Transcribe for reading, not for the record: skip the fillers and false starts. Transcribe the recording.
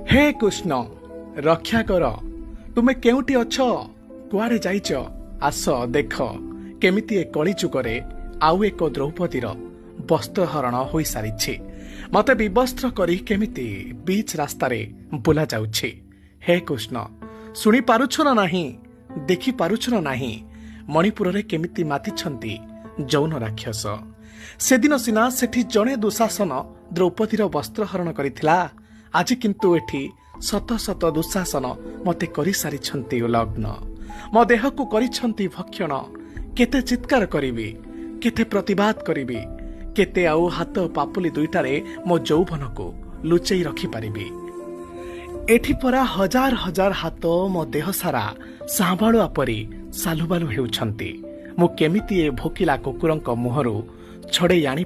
हे कृष्ण रक्षा कर तुमे केउटी अछ कुआडे जाइच आस देख केमिति ए कलिजुगरे आउ एक द्रौपदीर वस्त्रहरण हो सारी मते विवस्त्र करी केमिति बीच रास्तारे बुला जाउछि। हे कृष्ण शुणी पारुछ ना नाही देखि पारुछ ना नाही मणिपुर रे केमिति मातिछंती जौन राक्षस। सेदिन सिना सेठी जणे दुशासन द्रौपदीर वस्त्रहरण करिथिला आज किंतु एठी शत शत दुशासन मते करि सारिछंती उलग्न मो देह को करिछंती भक्षण केते चित्कार करिवि केते प्रतिवाद करिवि केते आउ हाथ पापुली दुईटारे मो जौवन को लुचेई रखि पारिबि। एठी परा हजार हजार हाथ मो देह सारा सांबाळुआ परी सालुबालु हेउछंती मु केमिति ए भोकिला कुकुरंक मुहरु छड़े आनी